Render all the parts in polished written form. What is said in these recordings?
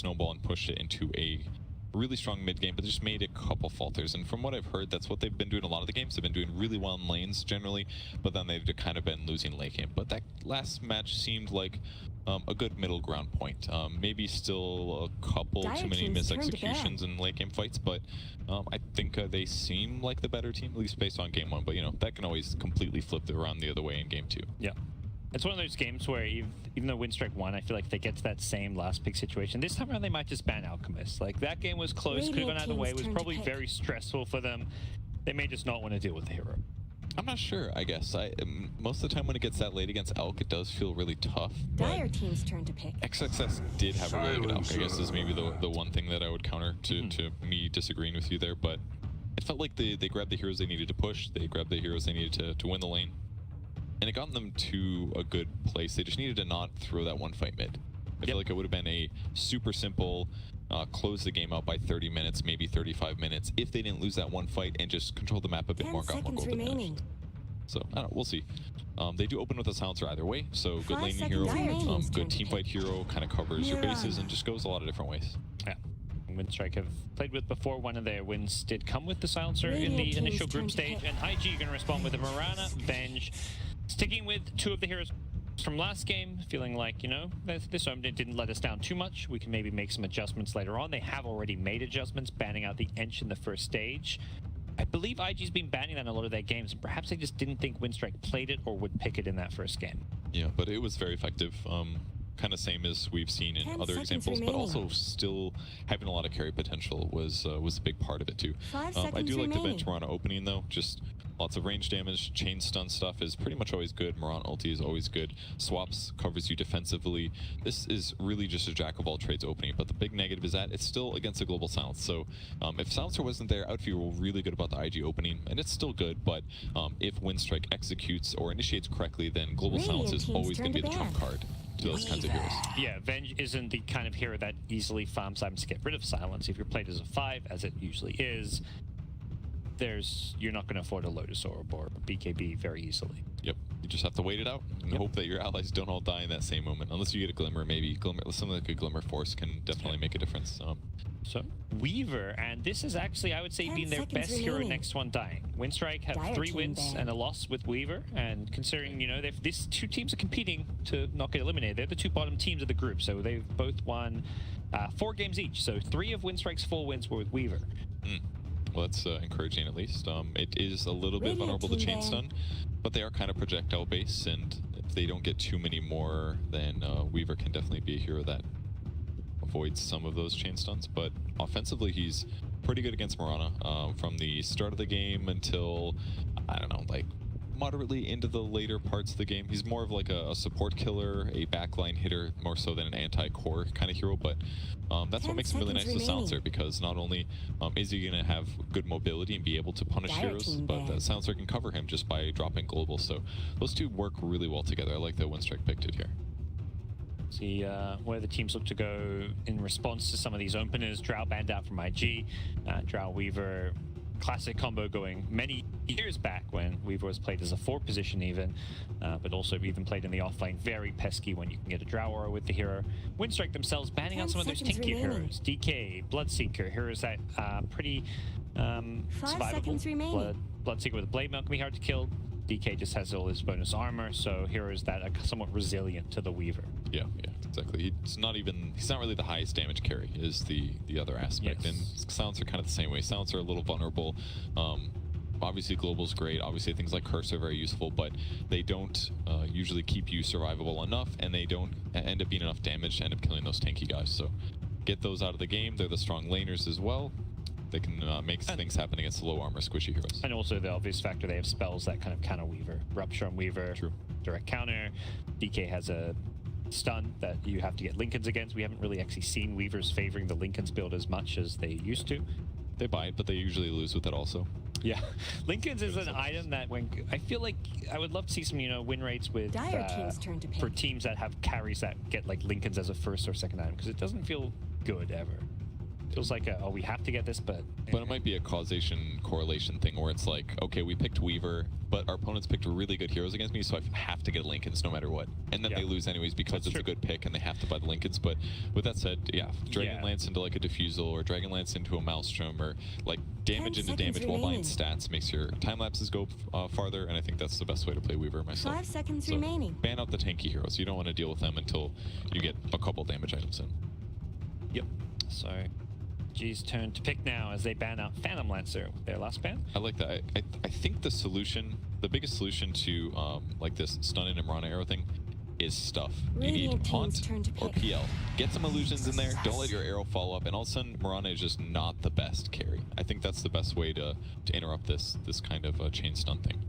snowball and pushed it into a really strong mid game, but they just made a couple falters. And from what I've heard, that's what they've been doing a lot of the games. They've been doing really well in lanes generally, but then they've kind of been losing late game. But that last match seemed like a good middle ground point. Maybe still a couple too many missed executions in late game fights, but I think they seem like the better team, at least based on game one. But you know, that can always completely flip it around the other way in game two. Yeah. It's one of those games where even though Winstrike won, I feel like they get to that same last pick situation. This time around, they might just ban Alchemist. Like, that game was close, could have gone either way. It was probably very stressful for them. They may just not want to deal with the hero. I'm not sure, I guess. Most of the time when it gets that late against Elk, it does feel really tough. Dire team's turn to pick. XXS did have a really good Elk, I guess is maybe the one thing that I would counter to me disagreeing with you there. But it felt like they grabbed the heroes they needed to push. They grabbed the heroes they needed to win the lane. And it got them to a good place. They just needed to not throw that one fight mid. I feel like it would have been a super simple close the game out by 30 minutes, maybe 35 minutes, if they didn't lose that one fight and just control the map a bit more, got more gold advantage. So, I don't know, we'll see. They do open with a silencer either way, so good laning hero, good teamfight hero, kind of covers your bases and just goes a lot of different ways. Yeah. Winstrike have played with before. One of their wins did come with the silencer in the initial group stage, and IG are going to respond with a Mirana, Venge, sticking with two of the heroes from last game, feeling like, you know, this opening didn't let us down too much. We can maybe make some adjustments later on. They have already made adjustments, banning out the Ench in the first stage. I believe IG's been banning that in a lot of their games, and perhaps they just didn't think Winstrike played it or would pick it in that first game. Yeah, but it was very effective. Kind of same as we've seen in other examples, but also still having a lot of carry potential was a big part of it too. I do like the Venge Mirana opening though, just lots of range damage, chain stun stuff is pretty much always good. Mirana ulti is always good. Swaps covers you defensively. This is really just a jack of all trades opening, but the big negative is that it's still against a global silence. So if Silencer wasn't there, I would feel really good about the IG opening, and it's still good, but if Winstrike executes or initiates correctly, then global silence is always going to be the trump card to those kinds of heroes. Yeah, Venge isn't the kind of hero that easily farms items to get rid of silence. If you're played as a 5, as it usually is, you're not going to afford a Lotus Orb or BKB very easily. Yep, you just have to wait it out and hope that your allies don't all die in that same moment. Unless you get a Glimmer, maybe something like a Glimmer Force can definitely make a difference. So Weaver, and this is actually, I would say, been their best hero next one dying. Winstrike have 3 wins and a loss with Weaver, and considering, you know, these two teams are competing to not get eliminated. They're the 2 bottom teams of the group, so they've both won 4 games each. So 3 of Winstrike's 4 wins were with Weaver. Well, that's encouraging at least. It is a little bit vulnerable to chain stun, but they are kind of projectile based, and if they don't get too many more, then Weaver can definitely be a hero that avoids some of those chain stuns. But offensively, he's pretty good against Mirana. From the start of the game until, I don't know, like moderately into the later parts of the game. He's more of like a support killer, a backline hitter, more so than an anti-core kind of hero, but that's what makes him really nice to Silencer, because not only is he going to have good mobility and be able to punish heroes, but the Silencer can cover him just by dropping global. So those two work really well together. I like that Winstrike picked it here. See where the teams look to go in response to some of these openers. Drow banned out from IG, Drow Weaver, classic combo going many years back when Weaver was played as a 4 position even, but also even played in the offlane. Very pesky when you can get a Drow Aura with the hero. Winstrike themselves banning out some of those tinky heroes. DK, Bloodseeker, heroes that pretty survivable. Bloodseeker with a Blade Mail can be hard to kill. DK just has all his bonus armor, so heroes that are somewhat resilient to the Weaver. Yeah, exactly. He's not really the highest damage carry, is the other aspect. Yes. And Silencer kind of the same way. Silencer a little vulnerable. Obviously Global's great. Obviously things like Curse are very useful, but they don't usually keep you survivable enough, and they don't end up being enough damage to end up killing those tanky guys. So get those out of the game. They're the strong laners as well. They can make things happen against low armor squishy heroes. And also the obvious factor, they have spells that kind of counter Weaver. Rupture on Weaver, direct counter. DK has a stun that you have to get Lincolns against. We haven't really actually seen Weavers favoring the Lincolns build as much as they used to. They buy it, but they usually lose with it also. Yeah, Lincolns is an item that I feel like I would love to see some, you know, win rates with for teams that have carries that get like Lincolns as a first or second item, because it doesn't feel good ever. Feels like oh, we have to get this, but it might be a causation correlation thing where it's like, okay, we picked Weaver, but our opponents picked really good heroes against me, so I have to get Lincolns no matter what. And then they lose anyways because it's a good pick and they have to buy the Lincolns. But with that said, yeah, Dragonlance into like a Diffusal or Dragonlance into a Maelstrom or like damage into damage while buying stats makes your time lapses go farther, and I think that's the best way to play Weaver myself. 5 seconds remaining. Ban out the tanky heroes. You don't want to deal with them until you get a couple damage items in. Yep. So G's turn to pick now as they ban out Phantom Lancer with their last ban. I like that. I think the solution, the biggest solution to like this stun and Imrana arrow thing is stuff. You need Haunt or PL. Get some illusions in there. Don't let your arrow follow up, and all of a sudden Mirana is just not the best carry. I think that's the best way to interrupt this kind of chain stun thing.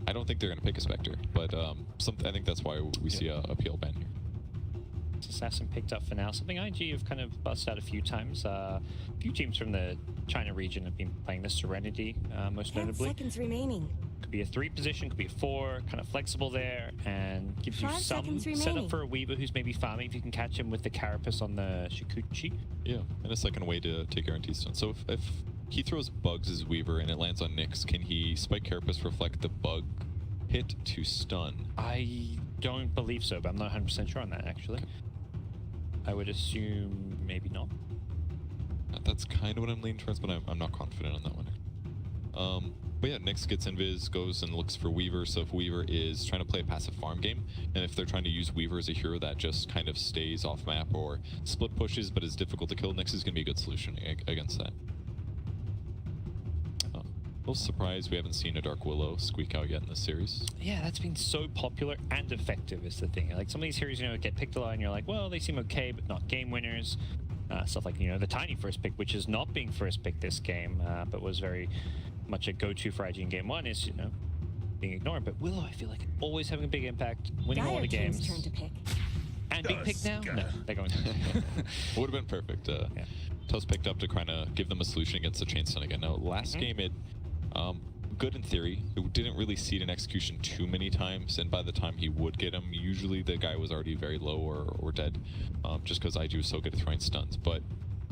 I don't think they're going to pick a Spectre, but I think that's why we see a PL ban here. Assassin picked up for now. Something IG have kind of busted out a few times. A few teams from the China region have been playing the Serenity, most 10 notably. seconds remaining. Could be a 3 position, could be a 4, kind of flexible there, and gives you 5 some seconds setup remaining. for a Weaver who's maybe farming if you can catch him with the Carapace on the Shikuchi. Yeah, and a second way to guarantee stun. So if he throws bugs as Weaver and it lands on Nyx, can he spike Carapace, reflect the bug hit to stun? I don't believe so, but I'm not 100% sure on that actually. Okay. I would assume maybe not. That's kind of what I'm leaning towards, but I'm not confident on that one. But yeah, Nyx gets invis, goes and looks for Weaver. So if Weaver is trying to play a passive farm game, and if they're trying to use Weaver as a hero that just kind of stays off map or split pushes but is difficult to kill, Nyx is going to be a good solution against that. A little surprised we haven't seen a Dark Willow squeak out yet in this series. Yeah, that's been so popular and effective is the thing. Like some of these heroes, you know, get picked a lot and you're like, well, they seem okay, but not game winners. Stuff like, you know, the Tiny first pick, which is not being first pick this game, but was very much a go-to for IG in game 1 is, you know, being ignored. But Willow, I feel like always having a big impact, winning a lot of games. Turn to pick. And being picked now? No, they're going to. Would have been perfect. Tuss picked up to kind of give them a solution against the chain stun again. Now, last game it, good in theory. It didn't really see it in execution too many times, and by the time he would get him, usually the guy was already very low or dead, just because IG was so good at throwing stuns. But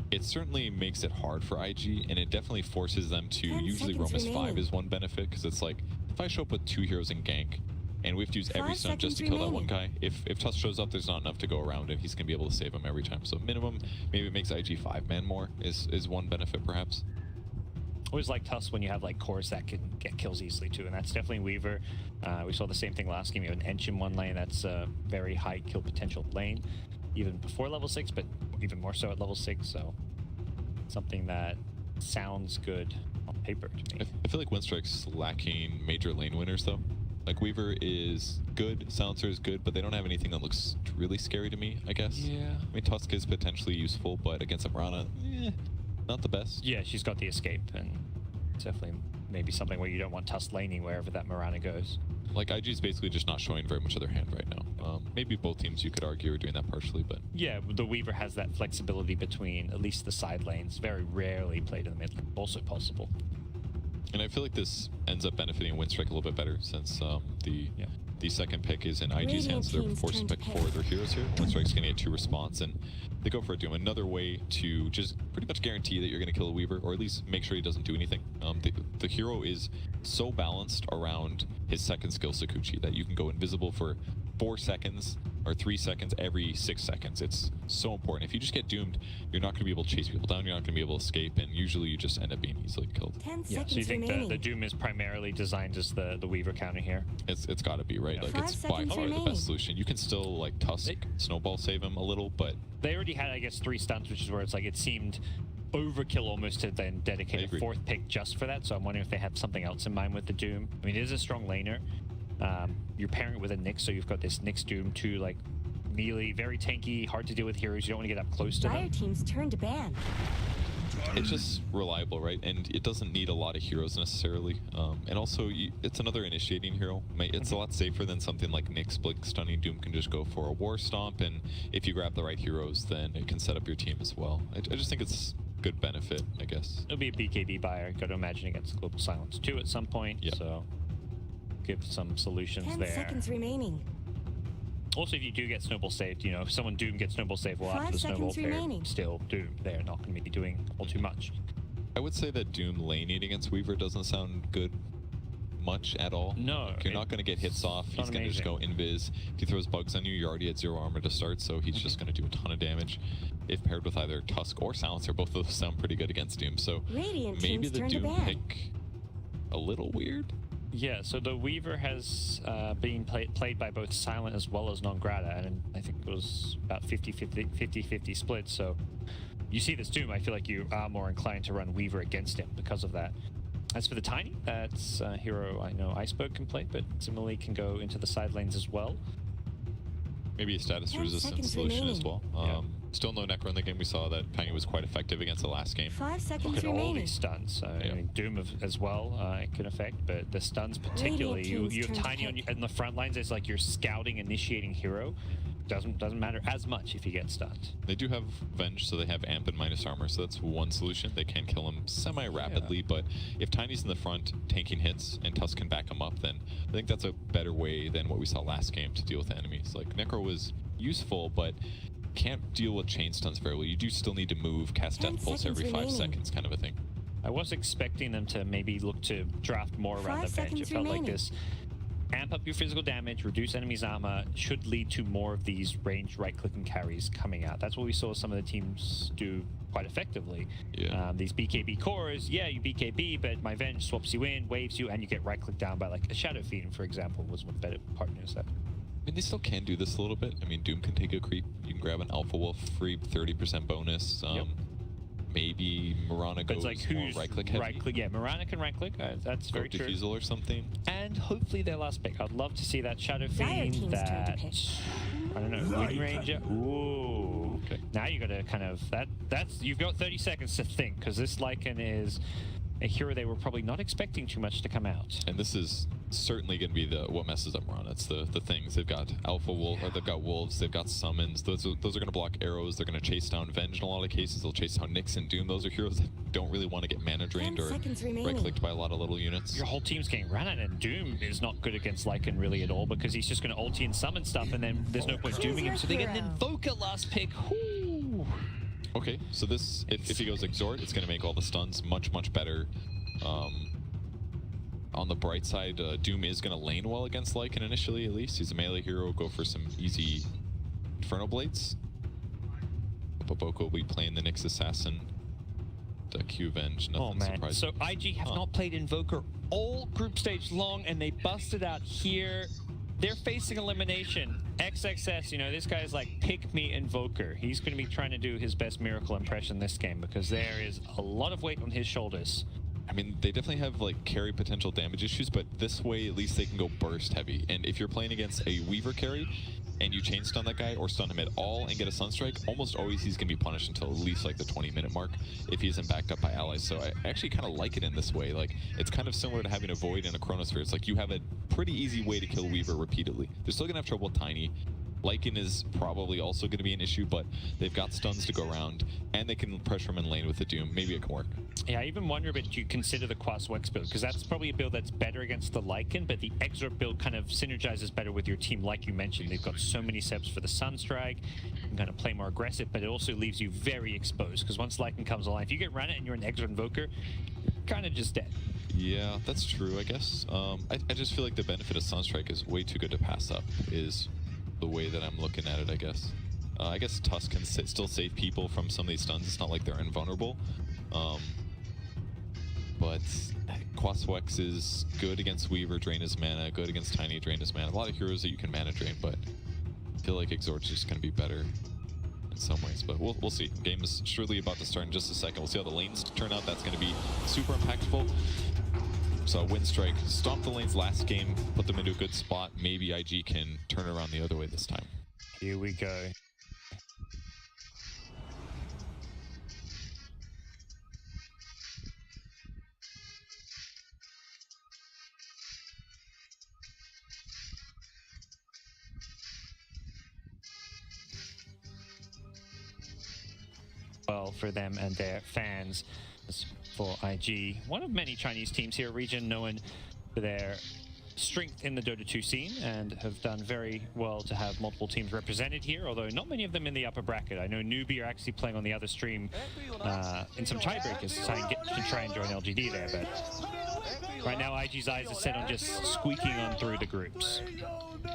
it certainly makes it hard for IG, and it definitely forces them to usually roam as 5 is one benefit, because it's like, if I show up with 2 heroes in gank, and we have to use every stun just to kill that one guy, if Tuss shows up, there's not enough to go around, and he's going to be able to save him every time. So minimum, maybe it makes IG 5-man more, is one benefit perhaps. Always like Tuss when you have like cores that can get kills easily too, and that's definitely Weaver. We saw the same thing last game. You have an Ench in one lane, that's a very high kill potential lane, even before level 6, but even more so at level 6, so something that sounds good on paper to me. I feel like Winstrike's lacking major lane winners though. Like Weaver is good, Silencer is good, but they don't have anything that looks really scary to me, I guess. Yeah. I mean, Tusk is potentially useful, but against Imrana, not the best. Yeah, she's got the escape, and definitely maybe something where you don't want Tusk laning wherever that Mirana goes. Like, IG's basically just not showing very much of their hand right now. Maybe both teams, you could argue, are doing that partially, but... Yeah, the Weaver has that flexibility between at least the side lanes. Very rarely played in the mid lane. Also possible. And I feel like this ends up benefiting Winstrike a little bit better, since the second pick is in IG's hands, so they're forced to pick 4 of their heroes here. Winstrike's going to get 2 response, and they go for a Doom. Another way to just pretty much guarantee that you're going to kill a Weaver, or at least make sure he doesn't do anything. The hero is so balanced around his second skill, Sakuchi, that you can go invisible for 4 seconds or 3 seconds every 6 seconds. It's so important. If you just get doomed, you're not going to be able to chase people down, you're not going to be able to escape, and usually you just end up being easily killed. 10 Yeah, seconds so you think remaining. the Doom is primarily designed as the Weaver counter here? It's got to be, right? Like, 5 it's by seconds far the remaining. best solution. You can still, like, Tusk, Snowball save him a little, but... They already had, I guess, 3 stunts, which is where it's like it seemed overkill almost to then dedicate a 4th pick just for that. So I'm wondering if they had something else in mind with the Doom. I mean, it is a strong laner. You're pairing it with a Nyx, so you've got this Nyx Doom too, like melee, very tanky, hard to deal with heroes. You don't want to get up close to Fire them. team's turn to ban. It's just reliable, right? And it doesn't need a lot of heroes necessarily. And also, it's another initiating hero. It's a lot safer than something like Nyx. Blink Stunning Doom can just go for a War Stomp, and if you grab the right heroes, then it can set up your team as well. I just think it's good benefit, I guess. It'll be a BKB buyer. Got to imagine against Global Silence too at some point. Yep. So give some solutions 10 there. seconds remaining. Also, if you do get snowball saved, you know, if someone Doom gets snowball saved, well, 5 after the snowball, seconds remaining. they're still Doom. They're not going to be doing all too much. I would say that Doom laning against Weaver doesn't sound good much at all. No, Like, you're not going to get hits off. He's going to just go invis. If he throws bugs on you, you're already at 0 armor to start, so he's just going to do a ton of damage. If paired with either Tusk or Silencer, both of those sound pretty good against Doom. So Radiant maybe team's the turn to Doom ban. pick a little weird. Yeah, so the Weaver has been played by both Silent as well as Non-Grata, and I think it was about 50-50 split, so you see this Doom, I feel like you are more inclined to run Weaver against him because of that. As for the Tiny, that's a hero I know Iceberg can play, but similarly can go into the side lanes as well. Maybe a status 10 resistance seconds solution as remaining. well. Yeah. Still no Necro in the game. We saw that Tiny was quite effective against the last game. 5 Look seconds at all remaining. these stuns. Yeah. I mean, Doom as well it can affect, but the stuns particularly. You team's have turn to Tiny pick. on the front lines. It's like your scouting, initiating hero. Doesn't matter as much if you get stunned. They do have Venge, so they have Amp and minus armor, so that's one solution. They can kill him semi-rapidly, but if Tiny's in the front tanking hits and Tusk can back him up, then I think that's a better way than what we saw last game to deal with enemies. Like, Necro was useful, but can't deal with chain stuns very well. You do still need to move, cast 10 Death Pulse seconds every 5 remaining. seconds, kind of a thing. I was expecting them to maybe look to draft more around 5 the bench. It seconds felt like remaining. this. Amp up your physical damage, reduce enemies' armor, should lead to more of these ranged right-clicking carries coming out. That's what we saw some of the teams do quite effectively. Yeah. These BKB cores, yeah, you BKB, but my Venge swaps you in, waves you, and you get right-clicked down by like a Shadow Fiend, for example, was one better partners that. I mean, they still can do this a little bit. I mean, Doom can take a creep. You can grab an Alpha Wolf, free 30% bonus. Yep. Maybe Mirana But goes it's like more who's right-click heavy. right-click? Yeah, Mirana can right-click. That's very Go true. Diffusal or something. And hopefully their last pick. I'd love to see that Shadow Dire Fiend, team's turn to that pick. I don't know, Wind Ranger. Ooh. Okay. Now you got to kind of that's you've got 30 seconds to think, because this Lycan is a hero they were probably not expecting too much to come out. And this is certainly going to be what messes up Mirana. It's the things. They've got Alpha Wolf, or they've got Wolves, they've got Summons. Those are going to block arrows. They're going to chase down Venge in a lot of cases. They'll chase down Nyx and Doom. Those are heroes that don't really want to get mana 10 drained or seconds remaining. right-clicked by a lot of little units. Your whole team's getting run at, and Doom is not good against Lycan really at all, because he's just going to ulti and summon stuff, and then there's no point dooming him, so they get an Hero. Invoker last pick. Ooh. Okay, so this, if he goes Exhort, it's going to make all the stuns much, much better. On the bright side, Doom is going to lane well against Lycan initially, at least. He's a melee hero. Go for some easy Inferno Blades. Baboko will be playing the Nyx Assassin. The Q Venge, nothing Oh man, surprising. so IG have not played Invoker all group stage long, and they busted out here. They're facing elimination. XXS, you know, this guy's like, pick me Invoker. He's going to be trying to do his best Miracle impression this game, because there is a lot of weight on his shoulders. I mean, they definitely have like carry potential damage issues, but this way at least they can go burst heavy. And if you're playing against a Weaver carry and you chain stun that guy or stun him at all and get a Sunstrike, almost always he's going to be punished until at least like the 20-minute mark if he isn't backed up by allies. So I actually kind of like it in this way. Like, it's kind of similar to having a Void and a Chronosphere. It's like you have a pretty easy way to kill Weaver repeatedly. They're still going to have trouble with Tiny. Lycan is probably also going to be an issue, but they've got stuns to go around, and they can pressure him in lane with the Doom. Maybe it can work. Yeah, I even wonder if you consider the Quaswex build, because that's probably a build that's better against the Lycan, but the Exort build kind of synergizes better with your team, like you mentioned. They've got so many steps for the Sunstrike. You can kind of play more aggressive, but it also leaves you very exposed, because once Lycan comes online, if you get run it and you're an Exort Invoker, you're kind of just dead. Yeah, that's true, I guess. I just feel like the benefit of Sunstrike is way too good to pass up, is the way that I'm looking at it, I guess. I guess Tusk can still save people from some of these stuns. It's not like they're invulnerable. But Quaswex is good against Weaver, drain his mana, good against Tiny, drain his mana. A lot of heroes that you can mana drain, but I feel like Exort's just going to be better in some ways. But we'll see. Game is surely about to start in just a second. We'll see how the lanes turn out. That's going to be super impactful. So Winstrike stomped the lanes last game, put them into a good spot. Maybe IG can turn around the other way this time. Here we go. Well, for them and their fans. As for IG, one of many Chinese teams here, region known for their strength in the Dota 2 scene and have done very well to have multiple teams represented here, although not many of them in the upper bracket. I know Newbie are actually playing on the other stream in some tiebreakers to try and join LGD there, but right now IG's eyes are set on just squeaking on through the groups.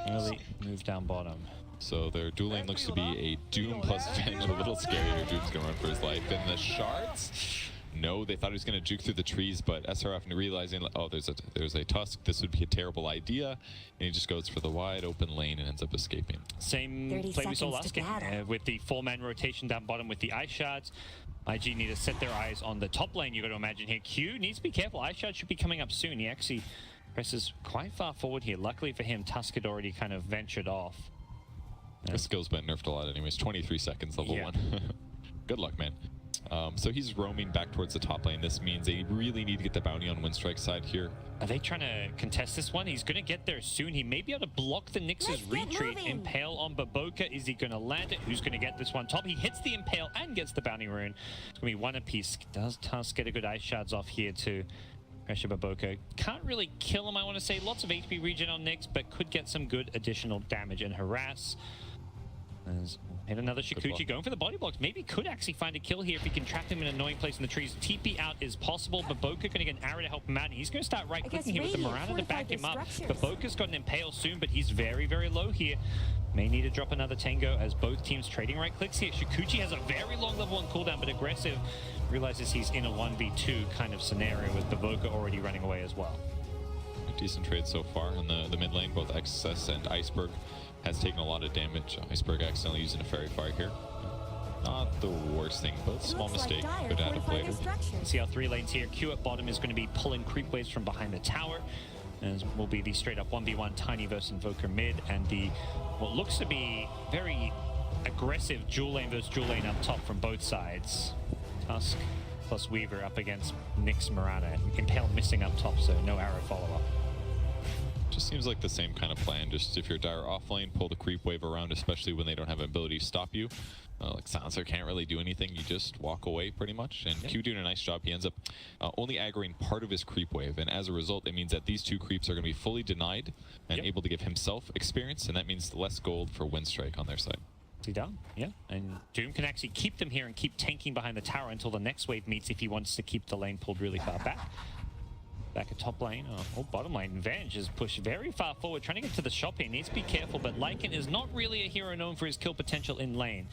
Early move down bottom. So their dual lane looks to be a Doom plus Venge, a little scarier. Doom's gonna run for his life. And the shards? No, they thought he was gonna juke through the trees, but SRF realizing, oh, there's a Tusk, this would be a terrible idea, and he just goes for the wide open lane and ends up escaping. Same play we saw last game with the 4-man rotation down bottom with the ice shards. IG need to set their eyes on the top lane, you got to imagine here. Q needs to be careful, ice shard should be coming up soon. He actually presses quite far forward here. Luckily for him, Tusk had already kind of ventured off. His skill's been nerfed a lot anyways. 23 seconds, level 1. Good luck, man. So he's roaming back towards the top lane. This means they really need to get the bounty on Winstrike's side here. Are they trying to contest this one? He's going to get there soon. He may be able to block the Nyx's retreat. Impale on Baboka. Is he going to land it? Who's going to get this one top? He hits the Impale and gets the bounty rune. It's going to be one apiece. Does Tusk get a good ice shards off here to pressure Baboka? Can't really kill him, I want to say. Lots of HP regen on Nyx, but could get some good additional damage and harass. Hit another Shukuchi going for the body blocks. Maybe could actually find a kill here if he can trap him in an annoying place in the trees. TP out is possible. Baboka going to get an arrow to help him out. And he's going to start right-clicking here with the Mirana to back him up. Baboka's got an Impale soon, but he's very, very low here. May need to drop another Tango as both teams trading right clicks here. Shukuchi has a very long level 1 cooldown, but aggressive. Realizes he's in a 1v2 kind of scenario with Baboka already running away as well. Decent trade so far in the mid lane. Both XSS and Iceberg has taken a lot of damage. Iceberg accidentally using a Fairy Fire here. Not the worst thing, but small mistake. Could add up later. See how 3 lanes here. Q at bottom is going to be pulling creep waves from behind the tower. As will be the straight up 1v1 Tiny versus Invoker mid, and the what looks to be very aggressive dual lane versus dual lane up top from both sides. Tusk plus Weaver up against Nyx Mirana. Impale missing up top, so no arrow follow-up. Just seems like the same kind of plan. Just if you're Dire off lane, pull the creep wave around, especially when they don't have an ability to stop you. Like Silencer can't really do anything. You just walk away pretty much. And Q doing a nice job. He ends up only aggroing part of his creep wave. And as a result, it means that these 2 creeps are going to be fully denied and able to give himself experience. And that means less gold for Winstrike on their side. He done, and Doom can actually keep them here and keep tanking behind the tower until the next wave meets if he wants to keep the lane pulled really far back. Back at top lane, bottom lane, Venge is pushed very far forward, trying to get to the shop here. Needs to be careful, but Lycan is not really a hero known for his kill potential in lane.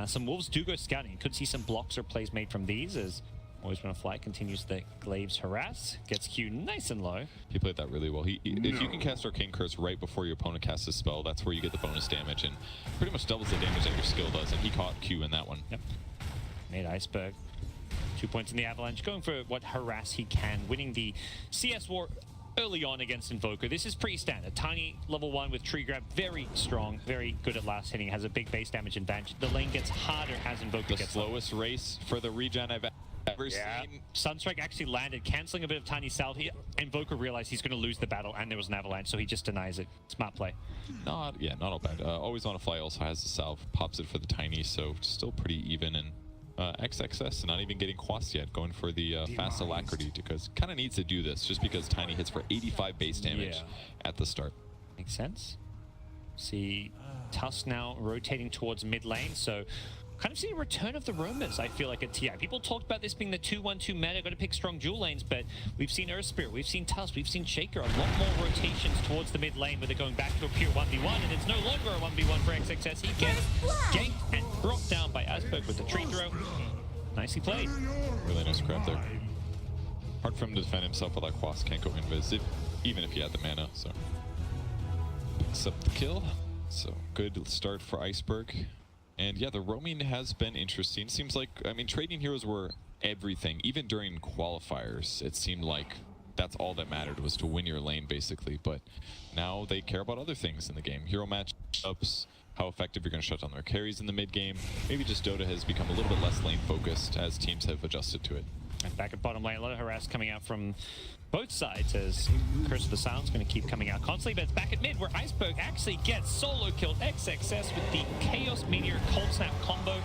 Some Wolves do go scouting. Could see some blocks or plays made from these as Always Wanna Fly continues the Glaive's harass. Gets Q nice and low. He played that really well. If you can cast Arcane Curse right before your opponent casts a spell, that's where you get the bonus damage, and pretty much doubles the damage that your skill does, and he caught Q in that one. Yep. Made Iceberg 2 points in the Avalanche, going for what harass he can, winning the CS war early on against Invoker. This is pretty standard. Tiny level 1 with Tree Grab, very strong, very good at last hitting, has a big base damage advantage. The lane gets harder as Invoker gets the slowest race for the regen I've ever seen. Sunstrike actually landed, canceling a bit of Tiny salve here. Invoker realized he's going to lose the battle, and there was an avalanche, so he just denies it. Smart play. Not all bad. Always Wanna Fly also has the salve, pops it for the Tiny, so still pretty even. And XXS not even getting Quast yet, going for the fast alacrity, because kind of needs to do this just because Tiny hits for 85 base damage at the start. Makes sense. See Tusk now rotating towards mid lane, so kind of see a return of the roamers, I feel like, at TI. People talked about this being the 2-1-2 meta, got to pick strong dual lanes, but we've seen Earth Spirit, we've seen Tusk, we've seen Shaker, a lot more rotations towards the mid lane where they're going back to a pure 1v1, and it's no longer a 1v1 for XXS. He gets ganked and brought down by Iceberg with the tree throw. Nicely played. Really nice grab there. Hard for him to defend himself with that Quast, can't go invis, even if he had the mana, so. Picks up the kill, so good start for Iceberg. And yeah, the roaming has been interesting. Seems like, I mean, trading heroes were everything. Even during qualifiers, it seemed like that's all that mattered, was to win your lane, basically. But now they care about other things in the game. Hero matchups, how effective you're going to shut down their carries in the mid game. Maybe just Dota has become a little bit less lane focused as teams have adjusted to it. And back at bottom lane, a lot of harass coming out from both sides as Curse of the Silence going to keep coming out constantly, but it's back at mid where Iceberg actually gets solo killed XXS with the Chaos Meteor Cold Snap combo.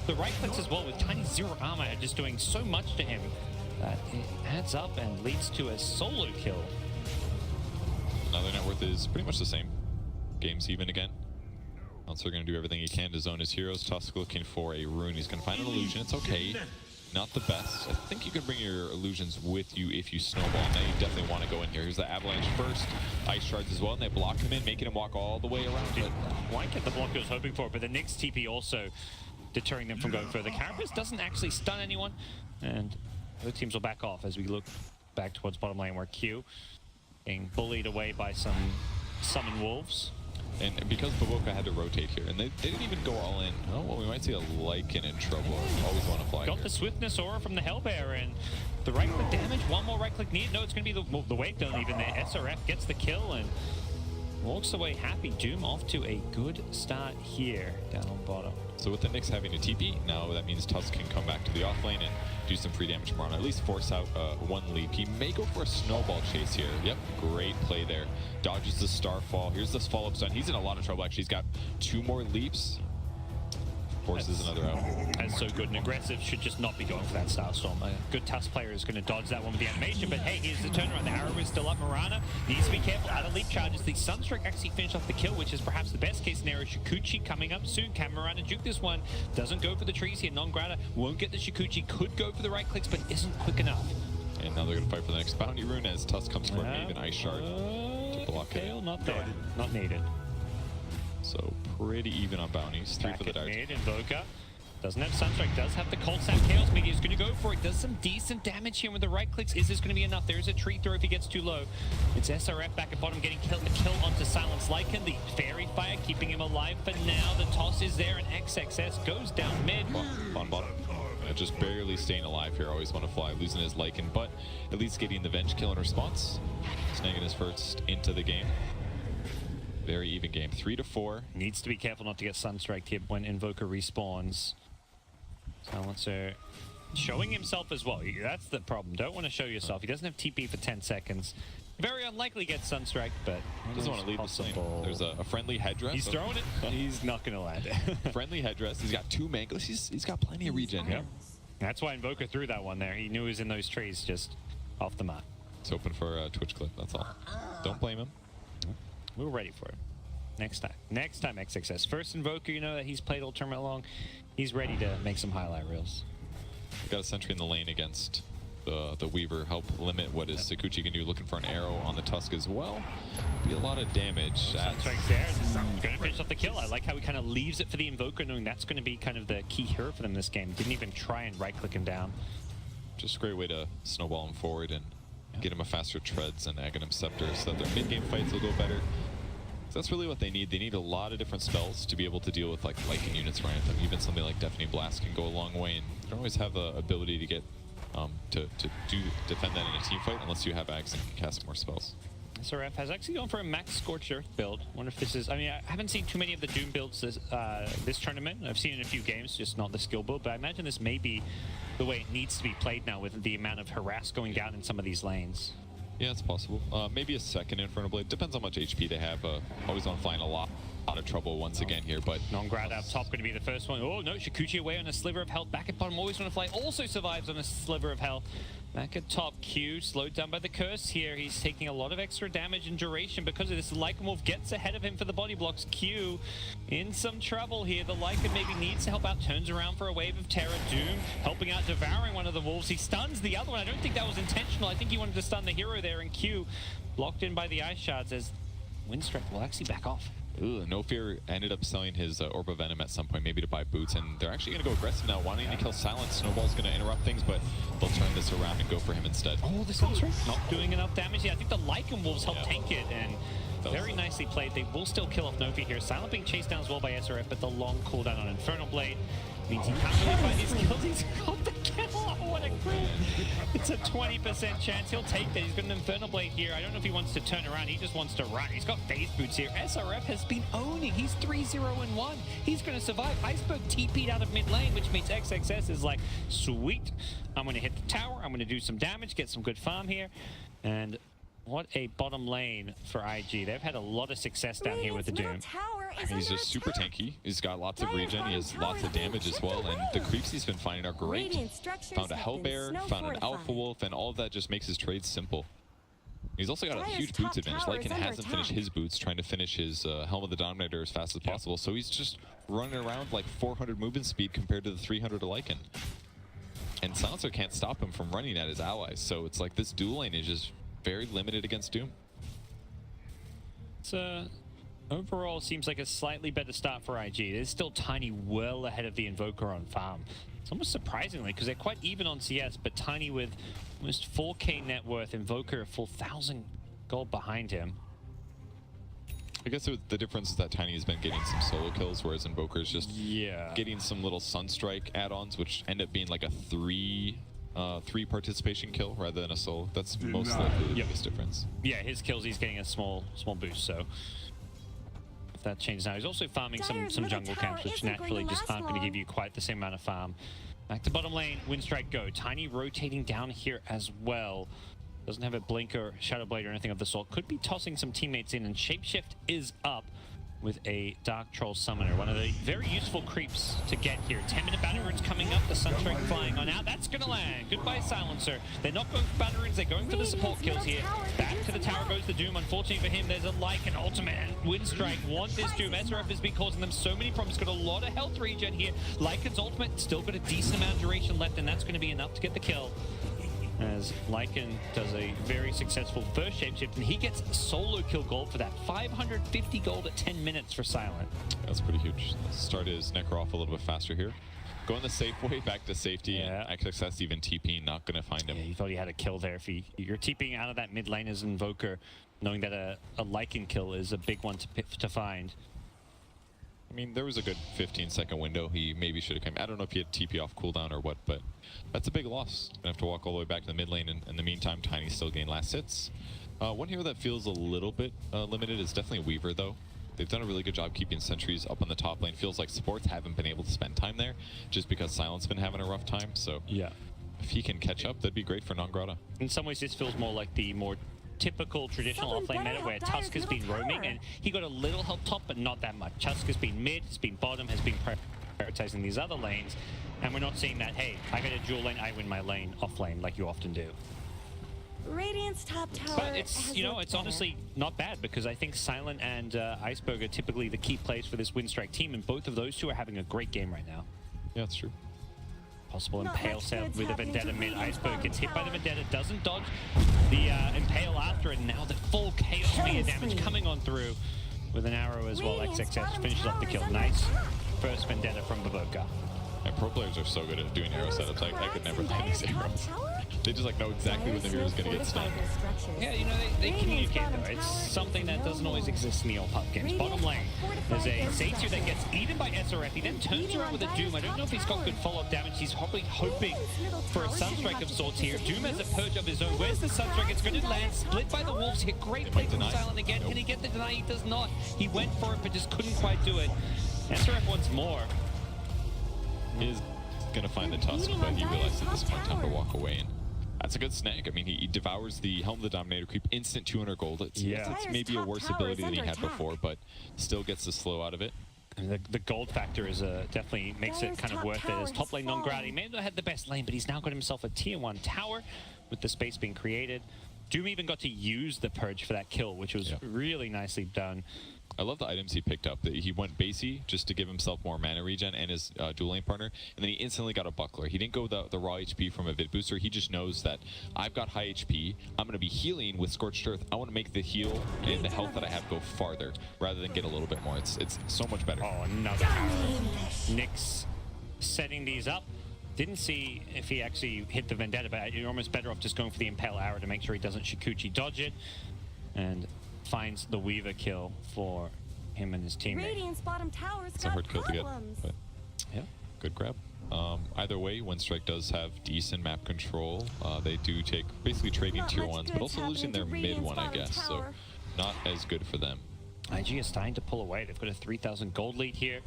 The right clicks as well with Tiny zero armor just doing so much to him that it adds up and leads to a solo kill. now their net worth is pretty much the same. Game's even again. Silencer going to do everything he can to zone his heroes. Tusk looking for a rune. He's going to find an illusion. It's okay. Not the best. I think you can bring your illusions with you if you snowball. Now you definitely want to go in here. Here's the avalanche first. Ice shards as well, and they block him in, making him walk all the way around. But Why get the block he was hoping for? But the Nyx TP also deterring them from going further. Carapace doesn't actually stun anyone, and other teams will back off as we look back towards bottom lane where Q being bullied away by some summon wolves. And because Baboka had to rotate here, and they didn't even go all in. Oh, well, we might see a Lycan in trouble. Always want to fly Got here. the swiftness aura from the Hellbear, and the right click damage, one more right click needed. No, it's going to be the wave down even there. SRF gets the kill and walks away happy. Doom off to a good start here down on bottom. So with the Nyx having a TP, now that means Tusk can come back to the off lane and do some free damage for him. At least force out one leap. He may go for a snowball chase here. Yep, great play there. Dodges the Starfall. Here's this follow-up stun. He's in a lot of trouble, actually. He's got 2 more leaps. Forces another out. That's so good and aggressive. Should just not be going for that Starstorm. A good Tusk player is going to dodge that one with the animation, but hey, here's the turnaround. The arrow is still up. Marana needs to be careful. Out of leap charges. The Sunstrike actually finished off the kill, which is perhaps the best case scenario. Shikuchi coming up soon. Can Marana juke this one? Doesn't go for the trees here. Non-grata won't get the Shikuchi. Could go for the right clicks, but isn't quick enough. And now they're going to fight for the next bounty rune as Tusk comes for an even Ice Shard to block it. Tail not there. Not needed. So pretty even on bounties. 3 for the dart. Mid, Invoker. Doesn't have Sunstrike, does have the Cold Snap Chaos Meteor. He's going to go for it. Does some decent damage here with the right clicks. Is this going to be enough? There's a tree throw if he gets too low. It's SRF back at bottom getting a kill onto Silence Lycan. The Fairy Fire keeping him alive for now. The toss is there and XXS goes down mid. On bottom. Just barely staying alive here. Always want to fly. Losing his Lycan, but at least getting the Venge kill in response. Snagging his first into the game. Very even game. 3-4. Needs to be careful not to get Sunstrike here when Invoker respawns. Silencer showing himself as well. That's the problem. Don't want to show yourself. He doesn't have TP for 10 seconds. Very unlikely get Sunstrike, but Doesn't want to leave the lane. There's a friendly headdress. He's throwing it. He's not going to land it. Friendly headdress. He's got 2 mangoes. He's got plenty of regen here. That's why Invoker threw that one there. He knew he was in those trees just off the map. It's open for a Twitch clip. That's all. Don't blame him. We were ready for it. Next time. Next time, XXS. First Invoker, you know that he's played all tournament long. He's ready to make some highlight reels. We've got a sentry in the lane against the Weaver. Help limit what is Sakuchi can do. Looking for an arrow on the Tusk as well. Be a lot of damage. Sunstrike's there. Going to finish off the kill. I like how he kind of leaves it for the Invoker, knowing that's going to be kind of the key hero for them this game. Didn't even try and right-click him down. Just a great way to snowball him forward and get him a faster treads and Aghanim Scepter so that their mid-game fights will go better. So that's really what they need. They need a lot of different spells to be able to deal with like Lycan units right at them. Even something like Deafening Blast can go a long way, and you don't always have the ability to get to defend that in a team fight unless you have Ags and can cast more spells. SRF has actually gone for a max Scorched Earth build. Wonder if this is, I mean, I haven't seen too many of the Doom builds this tournament. I've seen in a few games, just not the skill build, but I imagine this may be the way it needs to be played now with the amount of harass going down in some of these lanes. Yeah, it's possible. Maybe a second Infernal Blade. Depends how much HP they have. Always on flying a lot of trouble once again here, but... Non-grata up top going to be the first one. Oh, no, Shikuchi away on a sliver of health. Back at bottom, always want to fly. Also survives on a sliver of health. Back at top, Q slowed down by the curse here. He's taking a lot of extra damage and duration because of this. Lycan Wolf gets ahead of him for the body blocks. Q in some trouble here. The Lycan maybe needs to help out. Turns around for a wave of terror. Doom helping out, devouring one of the wolves. He stuns the other one. I don't think that was intentional. I think he wanted to stun the hero there, and Q blocked in by the ice shards as Winstrike will actually back off. Ooh, No Fear ended up selling his Orb of Venom at some point, maybe to buy boots, and they're actually going to go aggressive now, wanting to kill Silence. Snowball's going to interrupt things, but they'll turn this around and go for him instead. Oh, the Sunstrike not doing enough damage. Yeah, I think the Lycan Wolves helped tank it, and very nicely played. They will still kill off No Fear here. Silent being chased down as well by SRF, but the long cooldown on Infernal Blade means he can't really find his kills. He's got the kill. Oh, what a crit. It's a 20% chance. He'll take that. He's got an Infernal Blade here. I don't know if he wants to turn around. He just wants to run. He's got phase boots here. SRF has been owning. He's 3-0-1. He's going to survive. Iceberg TP'd out of mid lane, which means XXS is like, sweet. I'm going to hit the tower. I'm going to do some damage, get some good farm here. And what a bottom lane for IG. They've had a lot of success down here with the Doom. He's just super tanky. He's got lots of regen. He has lots of damage as well. And the creeps he's been finding are great. Found a Hellbear, found an Alpha Wolf, and all of that just makes his trades simple. He's also got a Dire's huge top boots advantage. tower is Lycan under hasn't finished attack. his boots, trying to finish his Helm of the Dominator as fast as possible. So he's just running around like 400 movement speed compared to the 300 of Lycan. And Silencer can't stop him from running at his allies. So it's like this dual lane is just very limited against Doom. It's overall seems like a slightly better start for IG. It's still Tiny well ahead of the Invoker on farm. It's almost surprisingly because they're quite even on CS, but Tiny with almost 4K net worth, Invoker a full 1,000 gold behind him. I guess the difference is that Tiny has been getting some solo kills, whereas Invoker is just getting some little Sunstrike add-ons, which end up being like a three participation kill rather than a solo. That's most likely the biggest difference. Yeah, his kills he's getting a small boost. So if that changes now, he's also farming some jungle camps, which naturally just aren't going to give you quite the same amount of farm. Back to bottom lane, Winstrike go. Tiny rotating down here as well. Doesn't have a blink or shadow blade or anything of the sort. Could be tossing some teammates in, and Shapeshift is up with a Dark Troll Summoner. One of the very useful creeps to get here. 10-minute battle runes coming up, the Sunstrike flying on out. That's gonna land. Goodbye, Silencer. They're not going for battle runes, they're going for the support kills here. Back to the tower goes the Doom. Unfortunately for him, there's a Lycan ultimate, and Winstrike want this Doom. SRF has been causing them so many problems. Got a lot of health regen here. Lycan's ultimate still got a decent amount of duration left, and that's gonna be enough to get the kill. As Lycan does a very successful first shapeshift, and he gets solo kill gold for that. 550 gold at 10 minutes for Silent. That's pretty huge. Let's start his Necro off a little bit faster here. Going the safe way back to safety, and XXS even TP, not going to find him. Yeah, he thought he had a kill there. If you're TPing out of that mid lane as Invoker, knowing that a Lycan kill is a big one to find. I mean, there was a good 15-second window. He maybe should have come. I don't know if he had TP off cooldown or what, but that's a big loss. Gonna have to walk all the way back to the mid lane, and in the meantime, Tiny still gain last hits. One hero that feels a little bit limited is definitely Weaver, though. They've done a really good job keeping sentries up on the top lane. Feels like supports haven't been able to spend time there, just because Silent's been having a rough time. So yeah, if he can catch up, that'd be great for Non-Grata. In some ways, this feels more like the more typical traditional offlane meta where Tusk has been roaming and he got a little help top, but not that much. Tusk has been mid, has been bottom, has been prioritizing these other lanes, and we're not seeing that, hey, I got a dual lane, I win my lane off lane like you often do. Radiant's top tower. But it's, you know, it's honestly not bad, because I think Silent and Iceberg are typically the key plays for this Winstrike team, and both of those two are having a great game right now. Yeah, that's true. Possible Impale set with a Vendetta mid. Iceberg gets hit by the Vendetta, doesn't dodge the Impale after it, and now the full Chaos Meteor damage coming on through with an arrow as well. XXS finishes off the kill. Nice first Vendetta from Baboka. And pro players are so good at doing arrow setups. I could never find these arrows. They just like know exactly when the hero's going to get stunned. Yeah, you know, they communicate though. It's something that doesn't always exist in the old pub games. Bottom lane, there's a Seitu that gets eaten by SRF. He then turns around with a Doom. I don't know if he's got good follow-up damage. He's probably hoping for a Sunstrike of sorts here. Doom has a purge of his own. Where's the Sunstrike? It's going to land. Split by the Wolves here. Great play from Silent again. Can he get the deny? He does not. He went for it, but just couldn't quite do it. SRF wants more. He is going to find the Tusk, but he realized at this point time to walk away, and that's a good snag. I mean, he devours the Helm of the Dominator creep, instant 200 gold. It's maybe a worse ability than he had before, but still gets the slow out of it. And the gold factor is definitely makes it kind of worth it. As top lane Non-Grata, he may not have had the best lane, but he's now got himself a tier 1 tower with the space being created. Doom even got to use the purge for that kill, which was really nicely done. I love the items he picked up. He went basey just to give himself more mana regen and his dual lane partner, and then he instantly got a buckler. He didn't go the raw HP from a vid booster. He just knows that I've got high HP. I'm going to be healing with Scorched Earth. I want to make the heal and the health that I have go farther rather than get a little bit more. It's so much better. Oh, another arrow. Nyx setting these up. Didn't see if he actually hit the Vendetta, but you're almost better off just going for the Impale arrow to make sure he doesn't Shikuchi dodge it, and finds the Weaver kill for him and his teammate. Radiant's bottom tower's It's a hard kill to get, but yeah, good grab. Either way, Winstrike does have decent map control. They do take basically trading tier 1s, but also losing their mid one, I guess, so not as good for them. IG is starting to pull away. They've got a 3,000 gold lead here.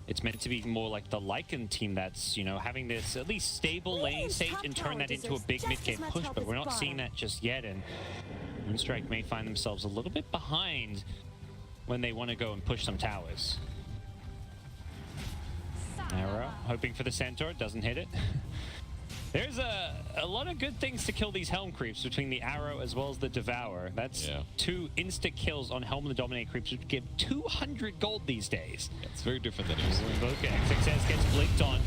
It's meant to be more like the Lycan team that's, you know, having this at least stable lane stage and turn that into a big mid-game push, but we're not seeing that just yet, and Winstrike may find themselves a little bit behind when they want to go and push some towers. Arrow, hoping for the Centaur, doesn't hit it. There's a lot of good things to kill these Helm creeps between the Arrow as well as the Devour. That's 2 insta kills on Helm and the Dominate creeps, which give 200 gold these days. Yeah, it's very different than it used to be. Invoker XXS gets blinked on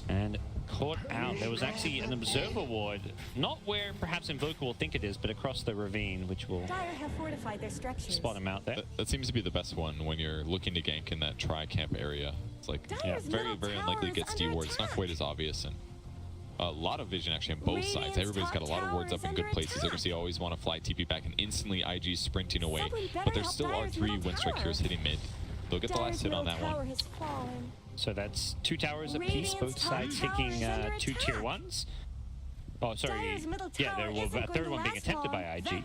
and caught out. There was actually an Observer ward, not where perhaps Invoker will think it is, but across the ravine, which will Dire have fortified their structures. spot him out there. That seems to be the best one when you're looking to gank in that tri-camp area. It's like Dire's very, middle very tower unlikely to is get under D-ward. It's not attack. quite as obvious, and a lot of vision actually on both sides. Radiant's Everybody's got a lot of top wards up tower in is good places. They're under going to see always want to fly TP back, and instantly IG sprinting away. Someone better But there help still are Dire's 3 middle Winstrike tower. heroes hitting mid. They'll get the Dire's last hit on middle that tower one. has fallen. So that's 2 towers apiece, Radiant's both top sides tower taking is under 2 tier attack. 1s. Oh, sorry. Dire's middle Yeah, there tower will isn't a going third to one being last attempted long. by IG.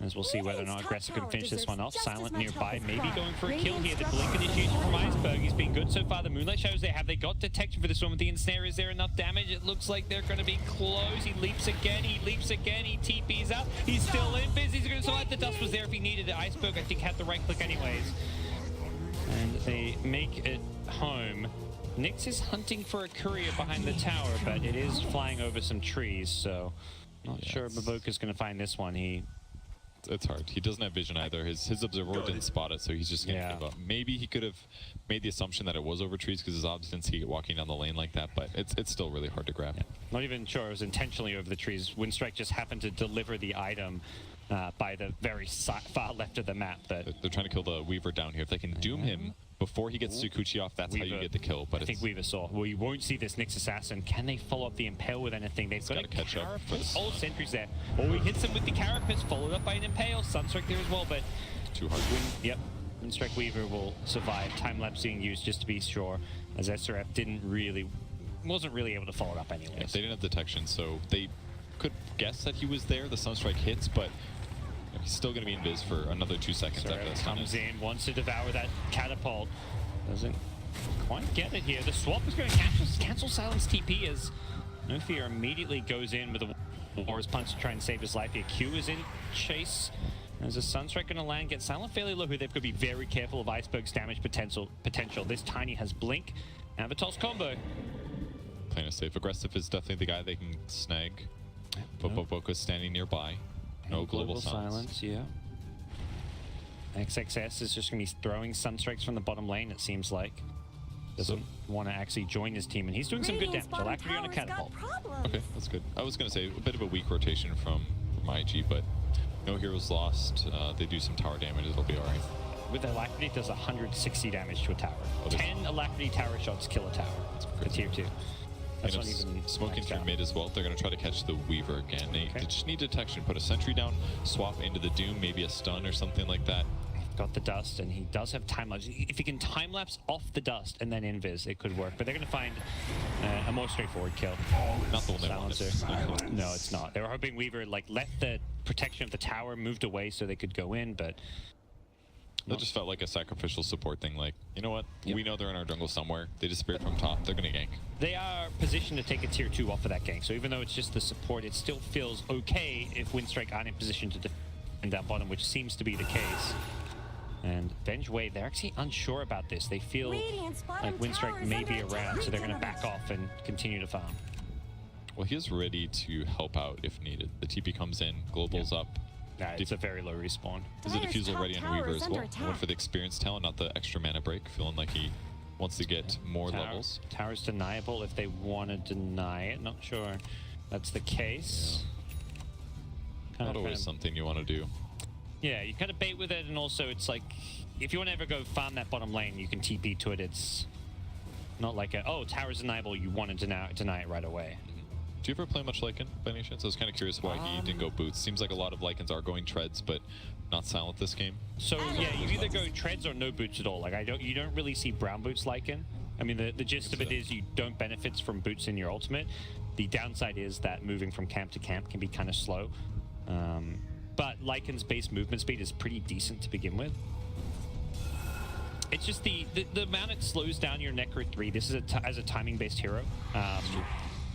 As we'll see whether or not Radiant's Aggressive top can finish this tower one off. deserves just Silent as much nearby, help as maybe Prime. going for a kill here. Radiant's The top blink tower initiation from is Iceberg. He's been good so far. The Moonlight Shadows there. Have they got detection for this one with the Ensnare? Is there enough damage? It looks like they're going to be close. He leaps again. He leaps again. He TPs up. He's still in. Biz. He's going to survive. The dust was there if he needed it. Iceberg, I think, had the right click anyways. And they make it home. Nyx is hunting for a courier behind the tower, but it is flying over some trees, so not sure if Baboka's going to find this one. It's hard. He doesn't have vision either. His observer didn't spot it, so he's just gonna give up. Maybe he could have made the assumption that it was over trees because his obs didn't see it walking down the lane like that, but it's still really hard to grab. Yeah. Not even sure it was intentionally over the trees. Winstrike just happened to deliver the item by the very far left of the map. But They're trying to kill the Weaver down here. If they can doom him before he gets Tsukuchi off, that's how you get the kill. But I think Weaver saw. Well, you won't see this Nyx Assassin. Can they follow up the Impale with anything? They've got gotta catch up Carapace. first. All sentries there. Oh, he hits him with the Carapace, followed up by an Impale. Sunstrike there as well, but too hard. yep. Winstrike Weaver will survive. Time lapse being used just to be sure, as SRF wasn't really able to follow it up anyways. Yeah, they didn't have detection, so they could guess that he was there. The Sunstrike hits, but he's still going to be in Viz for another 2 seconds after SRF that's comes in, wants to devour that catapult. Doesn't quite get it here. The swap is going to cancel Silence TP as No Fear immediately goes in with a Warrior's Punch to try and save his life here. Q is in chase. There's a Sunstrike going to land, get Silent fairly low here. They've got to be very careful of Iceberg's damage potential. This Tiny has Blink. Avatos combo. Playing it safe. Aggressive is definitely the guy they can snag. But Boboka's standing nearby. No global silence. Yeah. XXS is just going to be throwing Sunstrikes from the bottom lane, it seems like. Doesn't want to actually join his team, and he's doing some good damage. Alacrity on a catapult. Okay, that's good. I was going to say a bit of a weak rotation from IG, but no heroes lost. They do some tower damage, it'll be alright. With Alacrity, it does 160 damage to a tower. Oh, 10 Alacrity tower shots kill a tower. For tier 2. That's not even smoking maxed through out. mid as well. They're going to try to catch the Weaver again. They just need detection. Put a sentry down, swap into the Doom, maybe a stun or something like that. Got the dust, and he does have time lapse. If he can time lapse off the dust and then invis, it could work. But they're going to find a more straightforward kill. Not the one they wanted. Silencer. No, it's not. They were hoping Weaver left the protection of the tower, moved away so they could go in, but that just felt like a sacrificial support thing. Like, you know what? We know they're in our jungle somewhere. They disappeared from top. They're going to gank. They are positioned to take a tier 2 off of that gank. So even though it's just the support, it still feels okay if Winstrike aren't in position to defend that bottom, which seems to be the case. And Benj Wade, they're actually unsure about this. They feel like Winstrike may be around, so they're going to back off and continue to farm. Well, he is ready to help out if needed. The TP comes in, global's up. Nah, it's a very low respawn. Is a diffusal ready on Weaver as well? Went for the experience talent, not the extra mana break. Feeling like he wants to get more levels. Tower's deniable if they want to deny it. Not sure that's the case. Not always something you want to do. Yeah, you kind of bait with it, and also it's like, if you want to ever go farm that bottom lane, you can TP to it. It's not like tower's deniable, you want to deny it right away. Do you ever play much Lycan by any chance? I was kind of curious why he didn't go boots. Seems like a lot of Lycans are going treads, but not silent this game. So yeah, you either go treads or no boots at all. Like you don't really see brown boots Lycan. I mean, the gist of it is you don't benefit from boots in your ultimate. The downside is that moving from camp to camp can be kind of slow. But Lycan's base movement speed is pretty decent to begin with. It's just the amount it slows down your Necro 3. This is as a timing-based hero.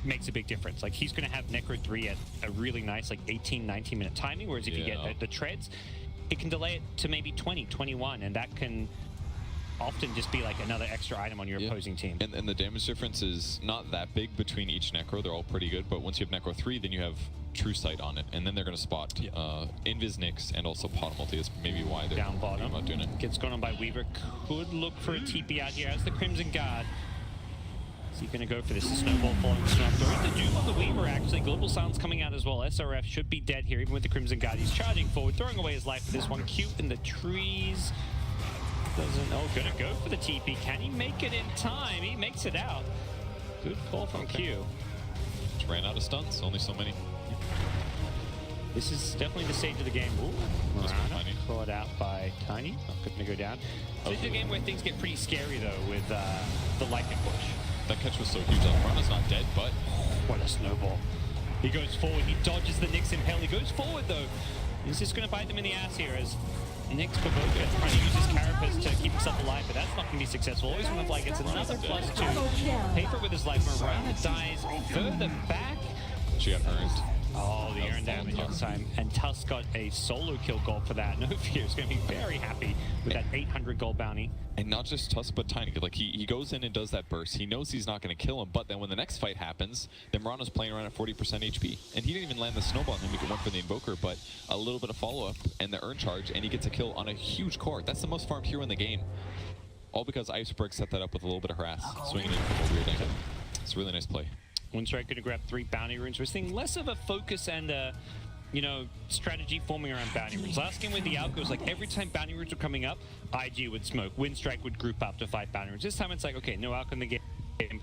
Makes a big difference. Like, he's going to have Necro 3 at a really nice, 18, 19-minute timing, whereas if you get the treads, it can delay it to maybe 20, 21, and that can often just be like another extra item on your opposing team. And the damage difference is not that big between each Necro. They're all pretty good, but once you have Necro 3, then you have True Sight on it, and then they're going to spot Invis Nyx and also Pot Multi. That's maybe why they're Down bottom. about doing it. Gets gone on by Weaver. Could look for a TP out here as the Crimson Guard. Is he going to go for this? The snowball falling strong. There is the Doom on the Weaver, actually. Global Silence coming out as well. SRF should be dead here, even with the Crimson Guard. He's charging forward, throwing away his life for this one. Cute in the trees. Gonna go for the TP. Can he make it in time? He makes it out. Good call from Q. Just ran out of stunts. Only so many. This is definitely the stage of the game. Ooh, Marana caught out by Tiny. Not going to go down. This is a game where things get pretty scary, though, with the Lycan push. That catch was so huge. Marana's not dead, but... What a snowball. He goes forward. He dodges the Nyx impale. He goes forward, though. He's just going to bite them in the ass here as Nyx Baboka trying to use his carapace to keep himself alive, but that's not going to be successful. Always when the flag gets another +2. Pay for it with his life. Marana dies further back. She got earned. Oh, the earned damage on time. And Tusk got a solo kill gold for that. No fear is going to be very happy with that 800 gold bounty. And not just Tusk, but Tiny. Like, he goes in and does that burst. He knows he's not going to kill him, but then when the next fight happens, then Marana's playing around at 40% HP. And he didn't even land the snowball on him. He could run for the Invoker, but a little bit of follow-up and the earn charge, and he gets a kill on a huge core. That's the most farmed hero in the game. All because Iceberg set that up with a little bit of harass, swinging in from a weird angle. It's a really nice play. Winstrike going to grab 3 bounty runes. We're seeing less of a focus and strategy forming around bounty runes. Last game with the Alco was like every time bounty runes were coming up, IG would smoke. Winstrike would group up to 5 bounty runes. This time it's like, okay, no Alco in the game.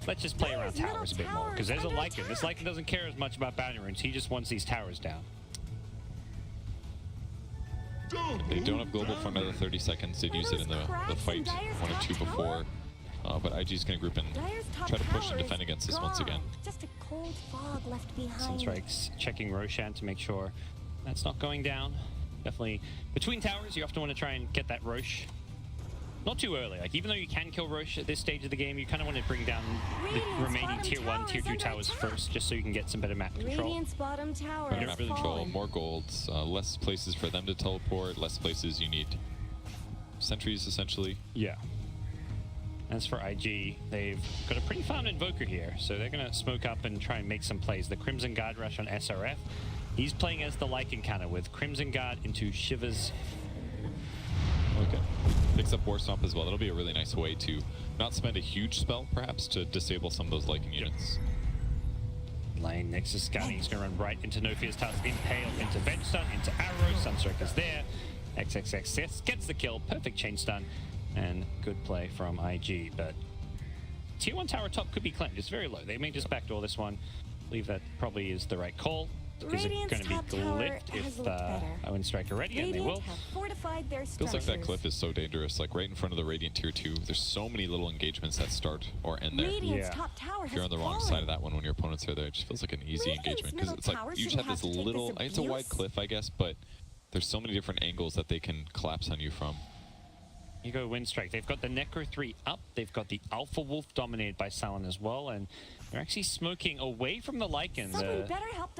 Let's just play around towers a bit more. Because there's a Lycan. This Lycan doesn't care as much about bounty runes. He just wants these towers down. They don't have global for another 30 seconds. They'd use it in the fight 1 or 2 before. But IG's going to group in, try to push and defend against this once again. Just a cold fog left behind. Winstrike's checking Roshan to make sure that's not going down. Definitely between towers, you often want to try and get that Rosh. Not too early. Like, even though you can kill Rosh at this stage of the game, you kind of want to bring down the remaining tier 1, tier 2 towers first, just so you can get some better map control. Radiant's bottom tower Better map control, more golds, less places for them to teleport, less places you need sentries, essentially. Yeah. As for IG, they've got a pretty farmed Invoker here, so they're going to smoke up and try and make some plays. The Crimson Guard rush on SRF. He's playing as the Lycan counter with Crimson Guard into Shivers. Okay. Picks up War Stomp as well. That'll be a really nice way to not spend a huge spell, perhaps, to disable some of those Lycan units. Lane, Nexus scouting. He's going to run right into No Fear's Tusk, Impale, into Venge Stun, into Arrow. Sunstrike is there. XXX gets the kill. Perfect chain stun. And good play from IG, but tier 1 tower top could be claimed. It's very low. They may just backdoor this one. I believe that probably is the right call. Is it going to be glyphed if Winstrike are ready? And they will. Feels like that cliff is so dangerous. Like right in front of the Radiant tier 2. There's so many little engagements that start or end there. Yeah. If you're on the wrong side of that one when your opponents are there, it just feels like an easy engagement. Because it's like you just have this little, it's a wide cliff, I guess, but there's so many different angles that they can collapse on you from. You go Winstrike. They've got the Necro 3 up. They've got the Alpha Wolf dominated by Salon as well. And they're actually smoking away from the Lycan.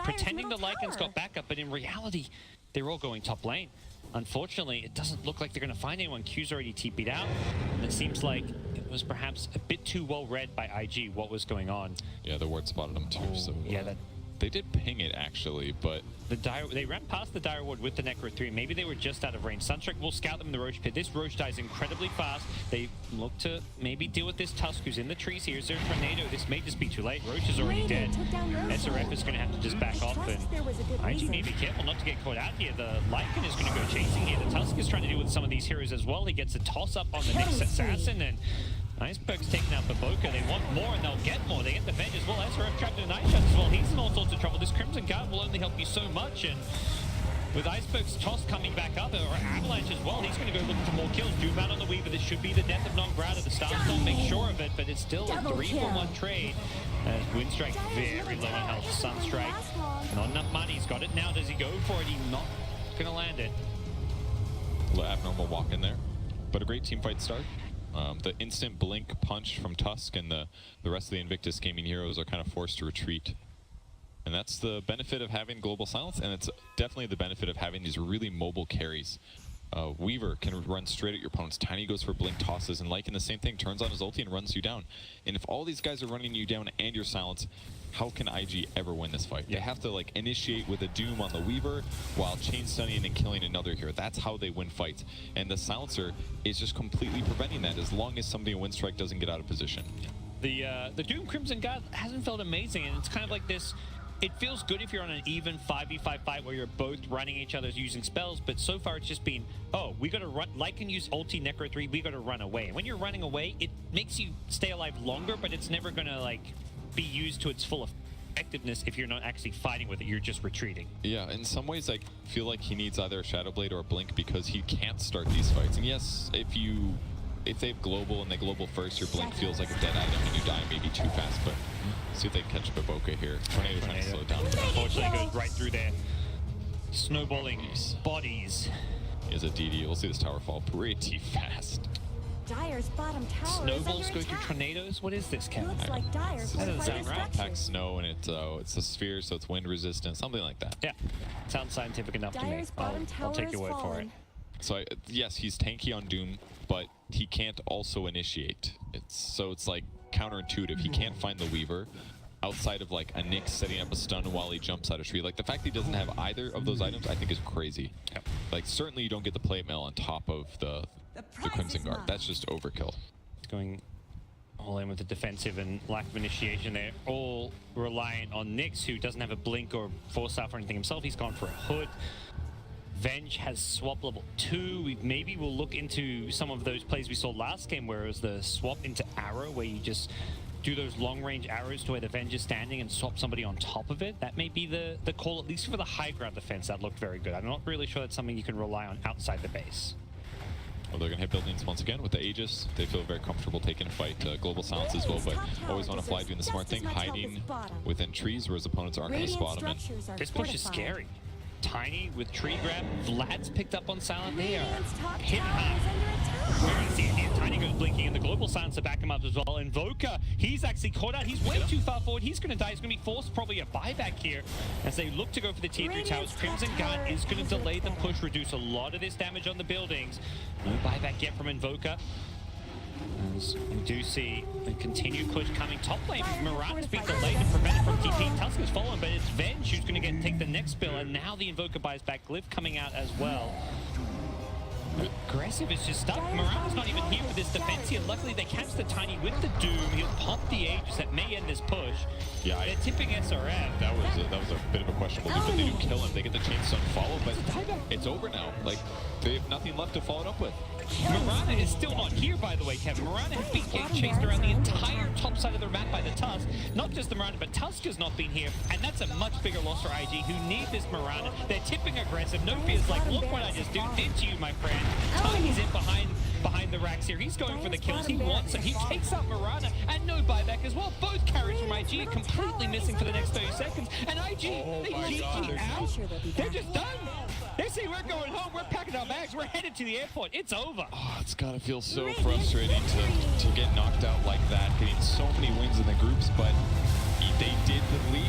Pretending the Lycan's got backup, but in reality, they're all going top lane. Unfortunately, it doesn't look like they're going to find anyone. Q's already TP'd out. And it seems like it was perhaps a bit too well read by IG what was going on. Yeah, the ward spotted them too. So yeah, that they did ping it actually, but they ran past the Dire Ward with the Necro 3. Maybe they were just out of range. Sunstrike will scout them in the Roche pit. This Roche dies incredibly fast. They look to maybe deal with this Tusk who's in the trees here. Is there a tornado? This may just be too late. Roche is already dead. SRF is going to have to just back off, and IG may be careful not to get caught out here. The Lycan is going to go chasing here. The Tusk is trying to deal with some of these heroes as well. He gets a toss up on the next assassin, and Iceberg's taking out Baboka. They want more and they'll get more. They get the Venge as well. SRF trapped in a night shot as well. He's in all sorts of trouble. This Crimson Guard will only help you so much, and with Iceberg's toss coming back up, or Avalanche as well, he's going to go looking for more kills. Doom out on the Weaver. This should be the death of Non-Grad at the start. Don't make sure of it, but it's still a 3-for-1 trade. As Winstrike very low on health. Sunstrike, not enough money. He's got it now. Does he go for it? He's not going to land it. A little abnormal walk in there, but a great team fight start. The instant blink punch from Tusk and the rest of the Invictus gaming heroes are kind of forced to retreat. And that's the benefit of having global silence, and it's definitely the benefit of having these really mobile carries. Weaver can run straight at your opponents. Tiny goes for blink tosses, and Lycan the same thing, turns on his ulti and runs you down. And if all these guys are running you down and your silence, how can IG ever win this fight? They have to like initiate with a Doom on the Weaver while chain stunning and killing another hero. That's how they win fights. And the silencer is just completely preventing that as long as somebody in Winstrike doesn't get out of position. The Doom Crimson Guard hasn't felt amazing, and it's kind of like this. It feels good if you're on an even 5v5 fight where you're both running each other's using spells, but so far it's just been, oh, we gotta run, Lycan use ulti Necro 3, we gotta run away. And when you're running away, it makes you stay alive longer, but it's never gonna like be used to its full effectiveness if you're not actually fighting with it, you're just retreating. Yeah, in some ways I feel like he needs either a Shadow Blade or a Blink because he can't start these fights. And yes, if they have global and they global first, your Blink feels like a dead item and you die maybe too fast, but see if they can catch Baboka here. Tornado trying to slow it down. Unfortunately, goes right through there. Snowballing bodies. Is a DD. We'll see this tower fall pretty fast. Dire's bottom tower Snowballs is go under through attack. tornadoes? What is this, Kevin? Looks like Dire's That doesn't sound right. Pack snow and it's a sphere, so it's wind resistant, something like that. Yeah, sounds scientific enough to me. Dire's bottom I'll tower take your is word for it. fallen. So yes, he's tanky on Doom, but he can't also initiate. It's like counterintuitive. He can't find the Weaver outside of like a Nyx setting up a stun while he jumps out of tree. Like the fact that he doesn't have either of those items, I think is crazy. Yep. Like certainly you don't get the plate mail on top of the Crimson Guard. That's just overkill. Going all in with the defensive and lack of initiation there. All reliant on Nyx, who doesn't have a blink or force out for anything himself. He's gone for a hood. Venge has swap level 2. Maybe we'll look into some of those plays we saw last game where it was the swap into arrow, where you just do those long-range arrows to where the Venge is standing and swap somebody on top of it. That may be the call, at least for the high ground defense. That looked very good. I'm not really sure that's something you can rely on outside the base. Well, they're going to hit buildings once again with the Aegis. They feel very comfortable taking a fight. Global silence as well, but always want to fly doing the smart thing, hiding within trees where his opponents aren't going to spot him. And this push is scary. Tiny with tree grab. Vlad's picked up on silent. They are hitting hard. We're going to see it. Tiny goes blinking, and the global silence to back him up as well. Invoker, he's actually caught out. He's way too far forward. He's going to die. He's going to be forced probably a buyback here as they look to go for the tier 3 towers. Crimson Guard is going to delay the push, reduce a lot of this damage on the buildings. No buyback yet from Invoker. As we do see a continued push coming top lane. Mirana's been delayed and prevented from TP. Tuska's fallen, but it's Venge who's going to take the next spill, and now the Invoker buys back. Glyph coming out as well. Aggressive is just stuck. Mirana's not even here for this defense here. Luckily, they catch the Tiny with the Doom. He'll pop the Aegis that may end this push. Yeah, they're tipping SRF. That was a bit of a questionable move, but they do kill him. They get the chain stun follow, but it's over now. Like, they have nothing left to follow it up with. Mirana is still not here, by the way, Kevin. Mirana has been getting chased around the entire top side of the map by the Tusk. Not just the Mirana, but Tuska's not been here, and that's a much bigger loss for IG, who need this Mirana. They're tipping aggressive. No fears, like, look what I just did to you, my friend. Tiny's in behind the racks here. He's going for the kills. He wants it. He takes out Mirana, and no buyback as well. Both carries from IG completely missing for the next 30 seconds. And IG, they GG out. They're just done. They say we're going home. We're packing our bags. We're headed to the airport. It's over. Oh, it's got to feel so frustrating to get knocked out like that, getting so many wins in the groups, but they did lead.